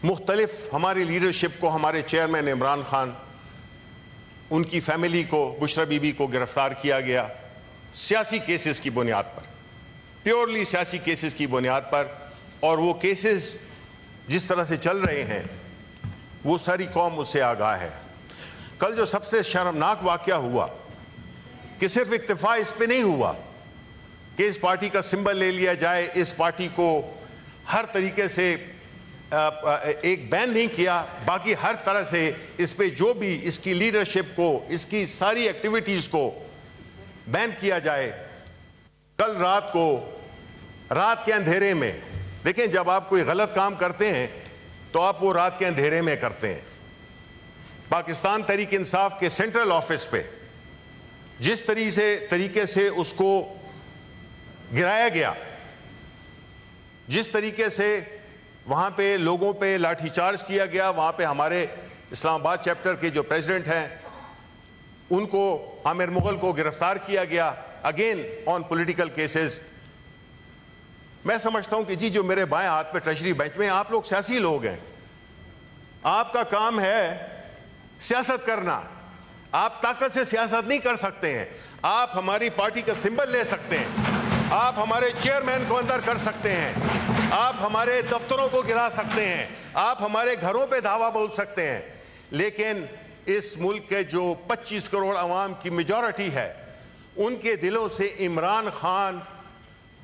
مختلف ہماری لیڈرشپ کو، ہمارے چیئرمین عمران خان، ان کی فیملی کو، بشرا بی بی کو گرفتار کیا گیا سیاسی کیسز کی بنیاد پر، پیورلی سیاسی کیسز کی بنیاد پر. اور وہ کیسز جس طرح سے چل رہے ہیں وہ ساری قوم اس سے آگاہ ہے. کل جو سب سے شرمناک واقعہ ہوا کہ صرف اکتفا اس پہ نہیں ہوا کہ اس پارٹی کا سمبل لے لیا جائے، اس پارٹی کو ہر طریقے سے ایک بین نہیں کیا، باقی ہر طرح سے اس پہ جو بھی اس کی لیڈرشپ کو، اس کی ساری ایکٹیویٹیز کو بین کیا جائے. کل رات کو، رات کے اندھیرے میں، دیکھیں جب آپ کوئی غلط کام کرتے ہیں تو آپ وہ رات کے اندھیرے میں کرتے ہیں. پاکستان تحریک انصاف کے سینٹرل آفس پہ جس طریقے سے اس کو گرایا گیا، جس طریقے سے وہاں پہ لوگوں پہ لاٹھی چارج کیا گیا، وہاں پہ ہمارے اسلام آباد چیپٹر کے جو پریزیڈنٹ ہیں ان کو، عامر مغل کو گرفتار کیا گیا اگین آن پولیٹیکل کیسز. میں سمجھتا ہوں کہ جی جو میرے بائیں ہاتھ پہ ٹریجری بینچ میں، آپ لوگ سیاسی لوگ ہیں، آپ کا کام ہے سیاست کرنا. آپ طاقت سے سیاست نہیں کر سکتے ہیں. آپ ہماری پارٹی کا سمبل لے سکتے ہیں، آپ ہمارے چیئرمین کو اندر کر سکتے ہیں، آپ ہمارے دفتروں کو گرا سکتے ہیں، آپ ہمارے گھروں پہ دھاوا بول سکتے ہیں، لیکن اس ملک کے جو 25 کروڑ عوام کی میجورٹی ہے ان کے دلوں سے عمران خان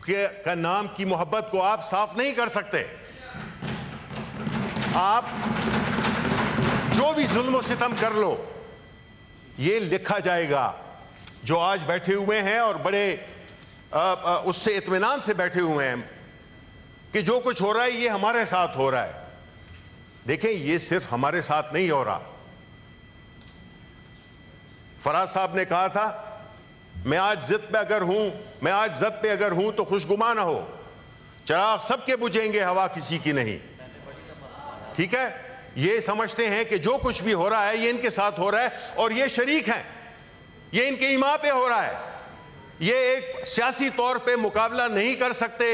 کا نام کی محبت کو آپ صاف نہیں کر سکتے. آپ جو بھی ظلم و ستم کر لو یہ لکھا جائے گا. جو آج بیٹھے ہوئے ہیں اور بڑے اس سے اطمینان سے بیٹھے ہوئے ہیں کہ جو کچھ ہو رہا ہے یہ ہمارے ساتھ ہو رہا ہے، دیکھیں یہ صرف ہمارے ساتھ نہیں ہو رہا. فراز صاحب نے کہا تھا میں آج ضد پہ اگر ہوں تو خوشگمان نہ ہو، چراغ سب کے بجھیں گے، ہوا کسی کی نہیں. ٹھیک ہے، یہ سمجھتے ہیں کہ جو کچھ بھی ہو رہا ہے یہ ان کے ساتھ ہو رہا ہے اور یہ شریک ہیں، یہ ان کے ایما پہ ہو رہا ہے. یہ ایک سیاسی طور پہ مقابلہ نہیں کر سکتے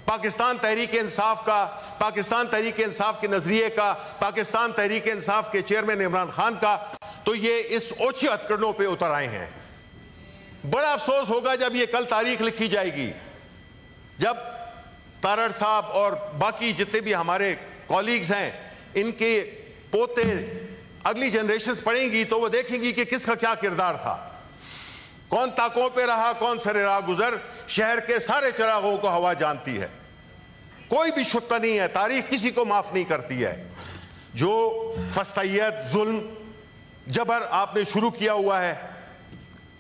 پاکستان تحریک انصاف کا، پاکستان تحریک انصاف کے نظریے کا، پاکستان تحریک انصاف کے چیئرمین عمران خان کا. تو یہ اس اوچھے ہتھکڑوں پہ اتر آئے ہیں. بڑا افسوس ہوگا جب یہ کل تاریخ لکھی جائے گی، جب تارڑ صاحب اور باقی جتنے بھی ہمارے کولیگز ہیں ان کے پوتے اگلی جنریشنز پڑھیں گی تو وہ دیکھیں گی کہ کس کا کیا کردار تھا، کون طاقوں پہ رہا، کون سر راہ گزر. شہر کے سارے چراغوں کو ہوا جانتی ہے، کوئی بھی شبہ نہیں ہے، تاریخ کسی کو معاف نہیں کرتی ہے. جو فسطائیت، ظلم، جبر آپ نے شروع کیا ہوا ہے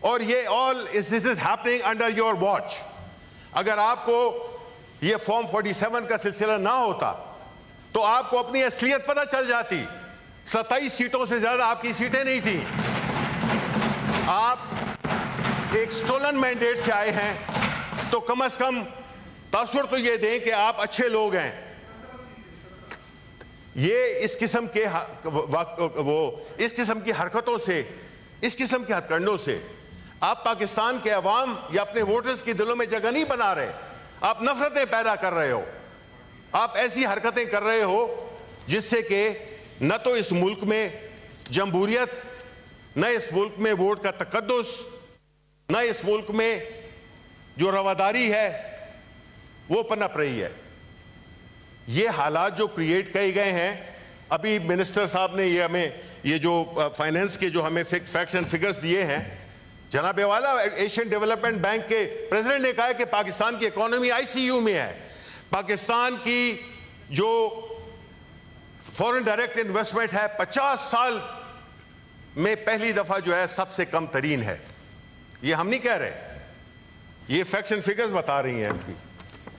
اور یہ all this is happening under your watch. اگر آپ کو یہ فارم 47 کا سلسلہ نہ ہوتا تو آپ کو اپنی اصلیت پتہ چل جاتی. 27 سیٹوں سے زیادہ آپ کی سیٹیں نہیں تھیں. آپ ایک سٹولن مینڈیٹ سے آئے ہیں تو کم از کم تاثر تو یہ دیں کہ آپ اچھے لوگ ہیں. یہ اس قسم کی حرکتوں سے، اس قسم کے ہتھ کنڈوں سے آپ پاکستان کے عوام یا اپنے ووٹرز کی دلوں میں جگہ نہیں بنا رہے، آپ نفرتیں پیدا کر رہے ہو. آپ ایسی حرکتیں کر رہے ہو جس سے کہ نہ تو اس ملک میں جمہوریت، نہ اس ملک میں ووٹ کا تقدس، نہ اس ملک میں جو رواداری ہے وہ پنپ رہی ہے. یہ حالات جو کریٹ کیے گئے ہیں، ابھی منسٹر صاحب نے یہ جو فائنینس کے جو ہمیں فیکٹس اینڈ فگرز دیے ہیں، جناب والا ایشین ڈیولپمنٹ بینک کے پریزیڈنٹ نے کہا کہ پاکستان کی اکانومی ICU میں ہے. پاکستان کی جو فورن ڈائریکٹ انویسٹمنٹ ہے 50 سال میں پہلی دفعہ جو ہے سب سے کم ترین ہے. یہ ہم نہیں کہہ رہے، یہ فیکٹس اینڈ فگرز بتا رہی ہیں.